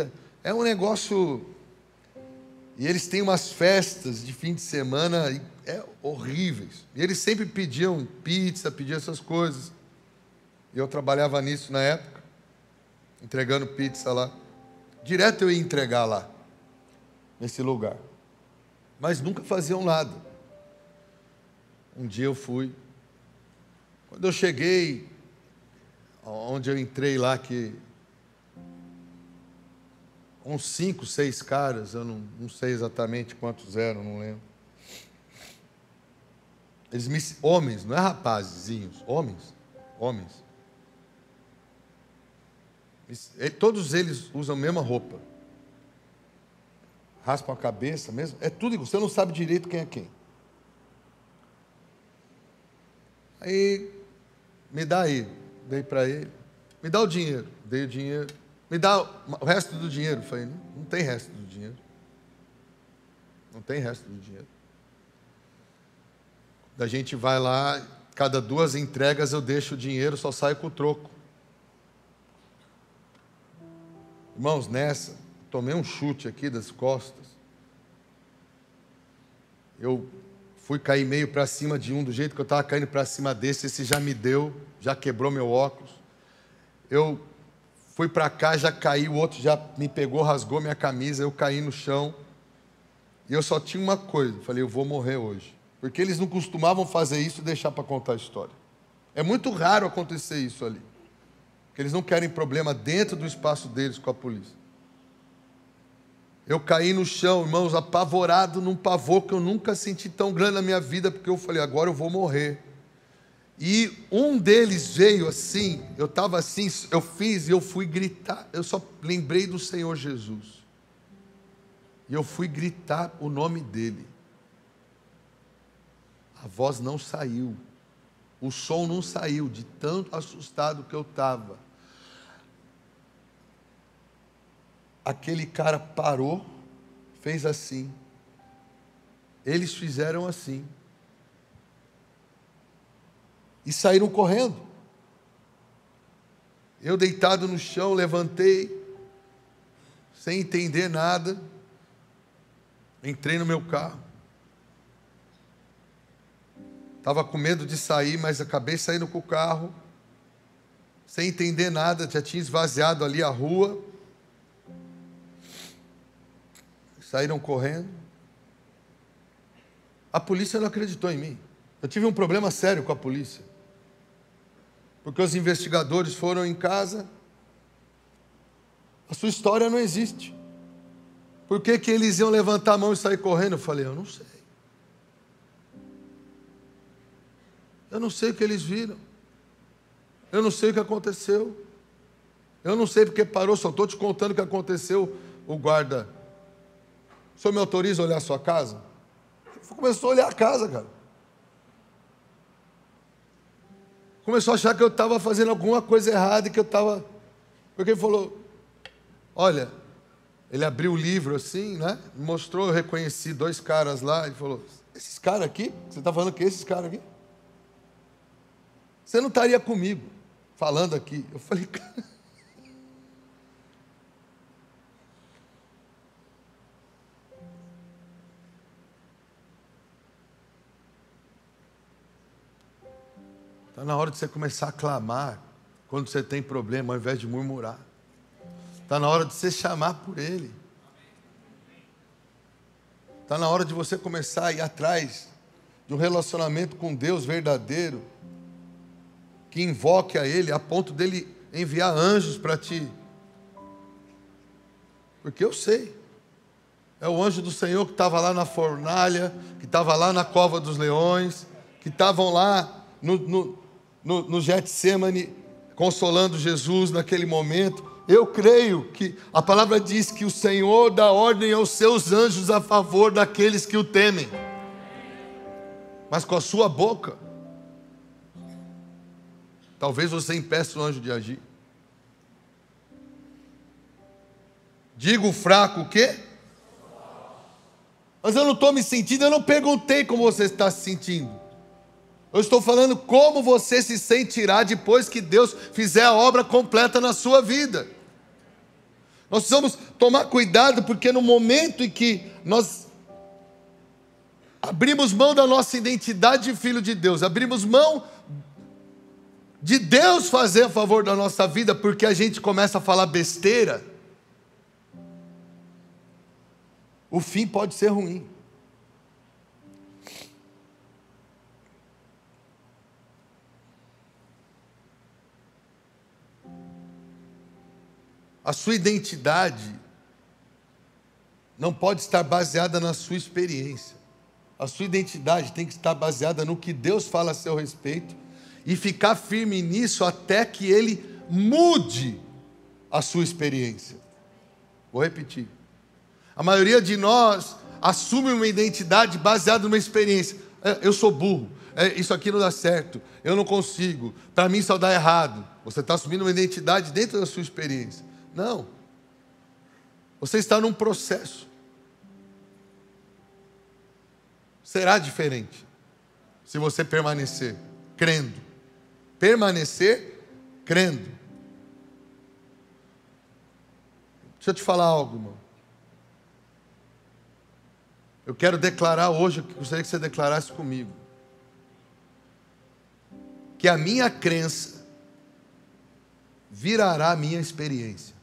é um negócio. E eles têm umas festas de fim de semana horríveis. E eles sempre pediam pizza, pediam essas coisas. E eu trabalhava nisso na época, entregando pizza lá. Direto eu ia entregar lá, nesse lugar. Mas nunca faziam nada. Um dia eu fui. Quando eu cheguei, onde eu entrei lá, que uns 5, 6 caras, eu não sei exatamente quantos eram, não lembro. Homens, não é rapazezinhos, homens. Todos eles usam a mesma roupa. Raspam a cabeça mesmo. É tudo igual, você não sabe direito quem é quem. Aí, me dá aí. Dei para ele. Me dá o dinheiro. Dei o dinheiro. Me dá o resto do dinheiro. Falei, não tem resto do dinheiro. Não tem resto do dinheiro. A gente vai lá, cada 2 entregas eu deixo o dinheiro, só saio com o troco. Irmãos, nessa, tomei um chute aqui das costas. Eu fui cair meio para cima de um, do jeito que eu estava caindo para cima desse, esse já me deu, já quebrou meu óculos. Eu fui para cá, já caí, o outro já me pegou, rasgou minha camisa, eu caí no chão. E eu só tinha uma coisa, falei, eu vou morrer hoje. Porque eles não costumavam fazer isso e deixar para contar a história. É muito raro acontecer isso ali. Porque eles não querem problema dentro do espaço deles com a polícia. Eu caí no chão, irmãos, apavorado, num pavor que eu nunca senti tão grande na minha vida, porque eu falei, agora eu vou morrer. E um deles veio assim, eu estava assim, eu fiz e eu fui gritar, eu só lembrei do Senhor Jesus. E eu fui gritar o nome dele. A voz não saiu, o som não saiu, de tanto assustado que eu estava. Aquele cara parou, fez assim. Eles fizeram assim. E saíram correndo. Eu deitado no chão, levantei, sem entender nada. Entrei no meu carro. Estava com medo de sair, mas acabei saindo com o carro, sem entender nada, já tinha esvaziado ali a rua. Saíram correndo. A polícia não acreditou em mim. Eu tive um problema sério com a polícia. Porque os investigadores foram em casa. A sua história não existe. Por que eles iam levantar a mão e sair correndo? Eu falei, eu não sei. Eu não sei o que eles viram. Eu não sei o que aconteceu. Eu não sei porque parou, só estou te contando o que aconteceu. O guarda, o senhor me autoriza a olhar a sua casa? Começou a olhar a casa, cara. Começou a achar que eu estava fazendo alguma coisa errada e que eu estava... Porque ele falou, olha, ele abriu o livro assim, né? Me mostrou, eu reconheci 2 caras lá. Ele falou, esses caras aqui? Você está falando que esses caras aqui? Você não estaria comigo, falando aqui. Eu falei, cara... Está na hora de você começar a clamar quando você tem problema, ao invés de murmurar. Está na hora de você chamar por Ele. Está na hora de você começar a ir atrás de um relacionamento com Deus verdadeiro, que invoque a Ele, a ponto dEle enviar anjos para ti. Porque eu sei. É o anjo do Senhor que estava lá na fornalha, que estava lá na cova dos leões, que estavam lá no Getsemane, consolando Jesus naquele momento. Eu creio que a palavra diz que o Senhor dá ordem aos seus anjos a favor daqueles que o temem. Mas com a sua boca, talvez você impeça o anjo de agir. Digo o fraco o quê? Mas eu não estou me sentindo, eu não perguntei como você está se sentindo. Eu estou falando como você se sentirá depois que Deus fizer a obra completa na sua vida. Nós precisamos tomar cuidado, porque no momento em que nós abrimos mão da nossa identidade de filho de Deus, abrimos mão de Deus fazer a favor da nossa vida, porque a gente começa a falar besteira, o fim pode ser ruim. A sua identidade não pode estar baseada na sua experiência. A sua identidade tem que estar baseada no que Deus fala a seu respeito e ficar firme nisso até que Ele mude a sua experiência. Vou repetir. A maioria de nós assume uma identidade baseada numa experiência. Eu sou burro, isso aqui não dá certo, eu não consigo, para mim só dá errado. Você está assumindo uma identidade dentro da sua experiência. Não. Você está num processo. Será diferente se você permanecer crendo. Permanecer crendo. Deixa eu te falar algo, irmão. Eu quero declarar hoje, eu gostaria que você declarasse comigo, que a minha crença virará a minha experiência.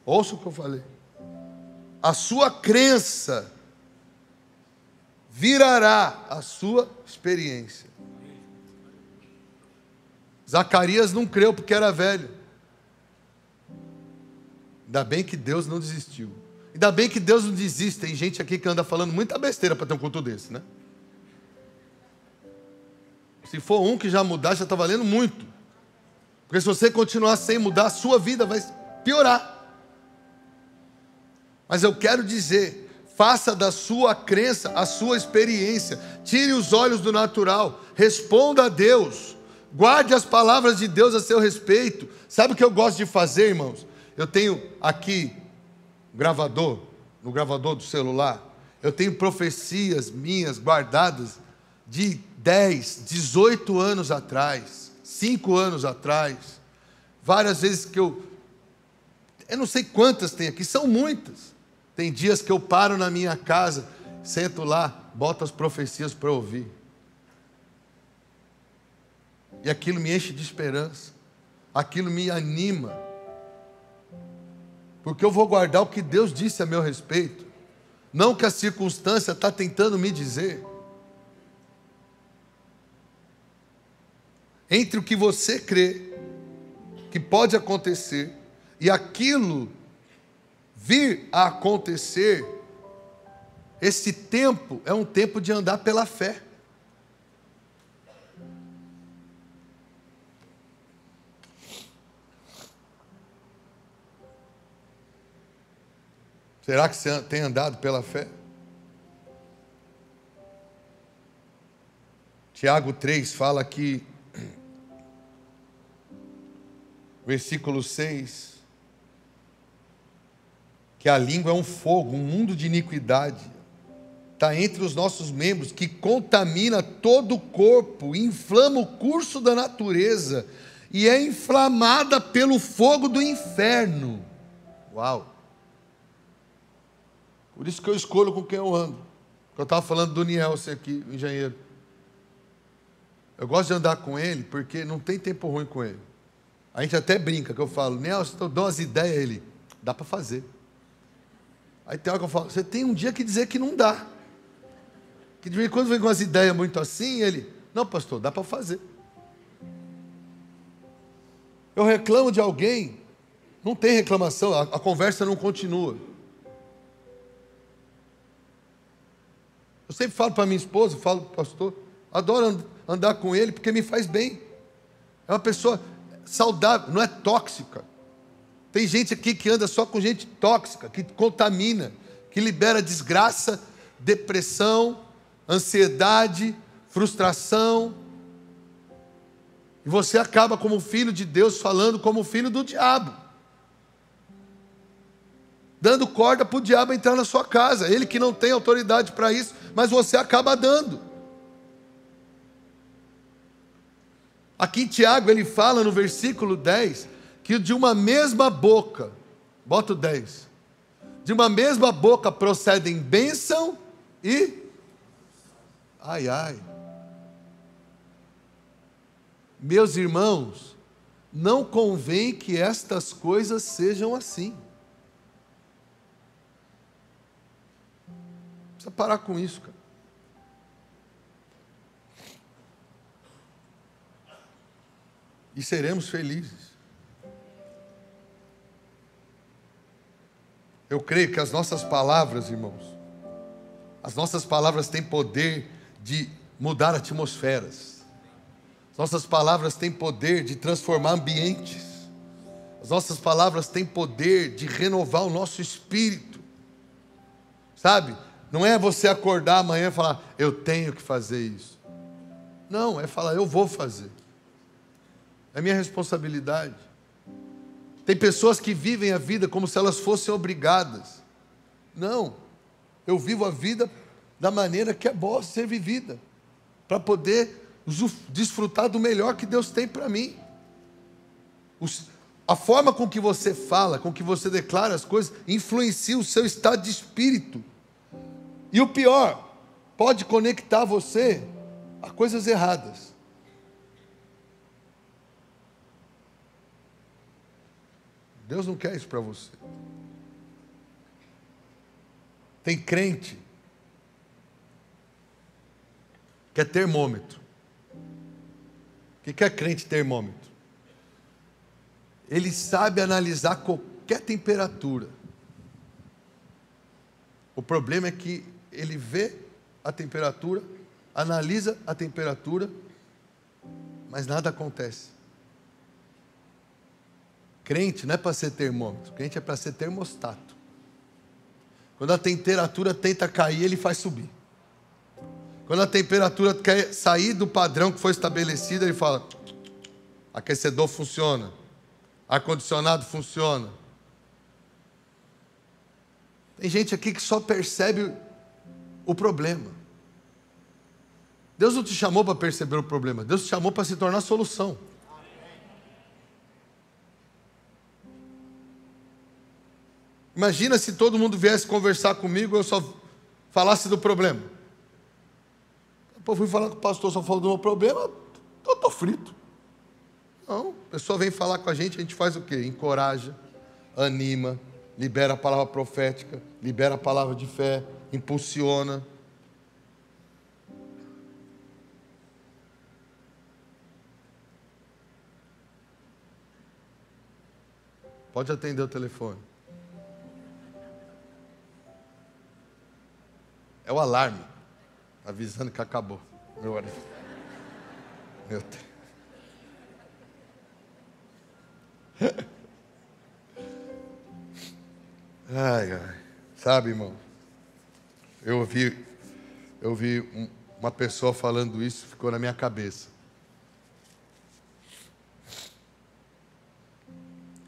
Ouça o que eu falei. A sua crença virará a sua experiência. Zacarias não creu porque era velho. Ainda bem que Deus não desistiu. Ainda bem que Deus não desiste. Tem gente aqui que anda falando muita besteira para ter um culto desse, né? Se for um que já mudar, já está valendo muito. Porque se você continuar sem mudar, a sua vida vai piorar. Mas eu quero dizer, faça da sua crença a sua experiência. Tire os olhos do natural. Responda a Deus. Guarde as palavras de Deus a seu respeito. Sabe o que eu gosto de fazer, irmãos? Eu tenho aqui no gravador do celular, eu tenho profecias minhas guardadas de 10, 18 anos atrás, 5 anos atrás. Várias vezes que eu não sei quantas tem aqui, são muitas. Tem dias que eu paro na minha casa, sento lá, boto as profecias para ouvir. E aquilo me enche de esperança. Aquilo me anima. Porque eu vou guardar o que Deus disse a meu respeito. Não o que a circunstância está tentando me dizer. Entre o que você crê que pode acontecer e aquilo vir a acontecer, esse tempo é um tempo de andar pela fé. Será que você tem andado pela fé? Tiago 3 fala aqui, versículo 6, que a língua é um fogo, um mundo de iniquidade, está entre os nossos membros, que contamina todo o corpo, inflama o curso da natureza, e é inflamada pelo fogo do inferno. Uau! Por isso que eu escolho com quem eu ando. Eu estava falando do Nielsen aqui, o engenheiro. Eu gosto de andar com ele, porque não tem tempo ruim com ele. A gente até brinca, que eu falo, Nielsen, eu dou umas ideias, ele, dá para fazer. Aí tem hora que eu falo, você tem um dia que dizer que não dá. Que de vez em quando vem com umas ideias muito assim, ele, não pastor, dá para fazer. Eu reclamo de alguém, não tem reclamação, a conversa não continua. Eu sempre falo para minha esposa, falo para o pastor, adoro andar com ele porque me faz bem. É uma pessoa saudável, não é tóxica. Tem gente aqui que anda só com gente tóxica, que contamina, que libera desgraça, depressão, ansiedade, frustração. E você acaba como filho de Deus falando como filho do diabo. Dando corda para o diabo entrar na sua casa. Ele que não tem autoridade para isso, mas você acaba dando. Aqui em Tiago ele fala no versículo 10, que de uma mesma boca, bota o 10, de uma mesma boca procedem bênção e... Ai, ai. Meus irmãos, não convém que estas coisas sejam assim. Precisa parar com isso, cara. E seremos felizes. Eu creio que as nossas palavras, irmãos, as nossas palavras têm poder de mudar atmosferas. As nossas palavras têm poder de transformar ambientes. As nossas palavras têm poder de renovar o nosso espírito. Sabe? Não é você acordar amanhã e falar, eu tenho que fazer isso. Não, é falar, eu vou fazer. É minha responsabilidade. Tem pessoas que vivem a vida como se elas fossem obrigadas. Não, eu vivo a vida da maneira que é boa ser vivida, para poder desfrutar do melhor que Deus tem para mim. A forma com que você fala, com que você declara as coisas, influencia o seu estado de espírito. E o pior, pode conectar você a coisas erradas. Deus não quer isso para você. Tem crente que é termômetro. O que é crente termômetro? Ele sabe analisar qualquer temperatura. O problema é que ele vê a temperatura, analisa a temperatura, mas nada acontece. Crente não é para ser termômetro, crente é para ser termostato. Quando a temperatura tenta cair, ele faz subir. Quando a temperatura quer sair do padrão que foi estabelecido, ele fala, aquecedor funciona, ar-condicionado funciona. Tem gente aqui que só percebe o problema. Deus não te chamou para perceber o problema, Deus te chamou para se tornar a solução. Imagina se todo mundo viesse conversar comigo e eu só falasse do problema. Pô, fui falar com o pastor, só falou do meu problema, eu estou frito. Não, a pessoa vem falar com a gente faz o quê? Encoraja, anima, libera a palavra profética, libera a palavra de fé, impulsiona. Pode atender o telefone. É o alarme, avisando que acabou. Meu Deus. Ai, ai. Sabe, irmão, eu ouvi uma pessoa falando isso, ficou na minha cabeça.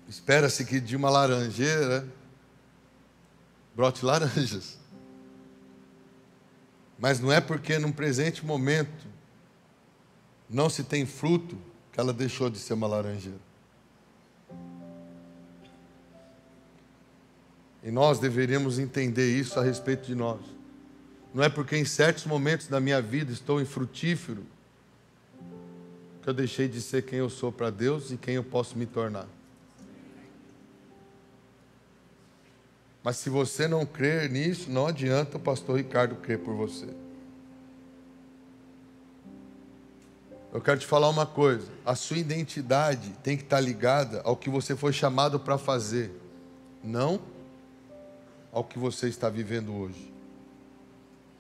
Espera-se que de uma laranjeira brote laranjas. Mas não é porque num presente momento não se tem fruto que ela deixou de ser uma laranjeira. E nós deveríamos entender isso a respeito de nós. Não é porque em certos momentos da minha vida estou infrutífero que eu deixei de ser quem eu sou para Deus e quem eu posso me tornar. Mas se você não crer nisso, não adianta o pastor Ricardo crer por você. Eu quero te falar uma coisa. A sua identidade tem que estar ligada ao que você foi chamado para fazer, não ao que você está vivendo hoje.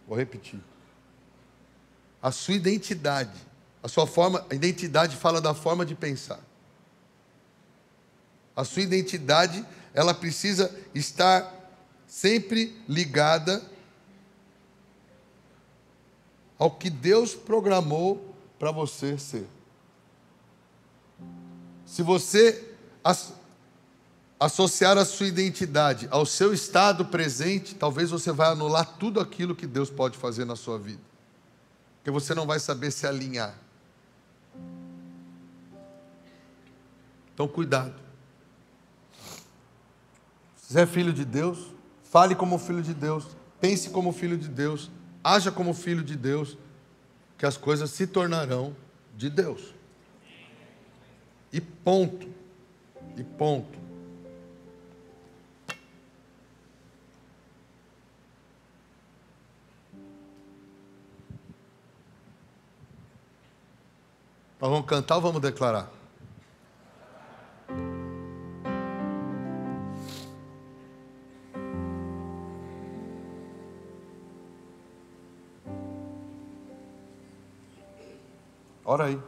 Vou repetir. A sua identidade, a identidade fala da forma de pensar. A sua identidade, ela precisa estar sempre ligada ao que Deus programou para você ser. Se você associar a sua identidade ao seu estado presente, talvez você vai anular tudo aquilo que Deus pode fazer na sua vida. Porque você não vai saber se alinhar. Então, cuidado. Se você é filho de Deus, fale como filho de Deus, pense como filho de Deus, haja como filho de Deus, que as coisas se tornarão de Deus. E ponto. E ponto. Nós vamos cantar ou vamos declarar? Ora aí.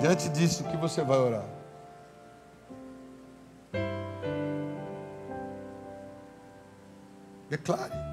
Diante disso, o que você vai orar? Declare.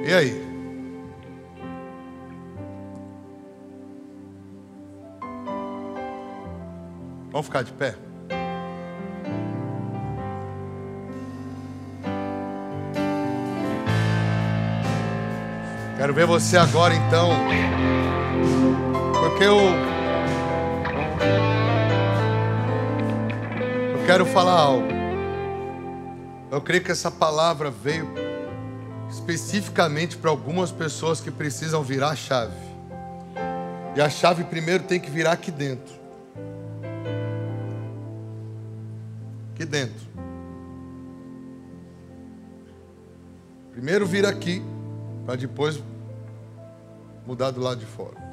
E aí? Vamos ficar de pé? Quero ver você agora então, porque eu quero falar algo. Eu creio que essa palavra veio especificamente para algumas pessoas que precisam virar a chave. E a chave primeiro tem que virar aqui dentro. Aqui dentro. Primeiro vira aqui, para depois mudar do lado de fora.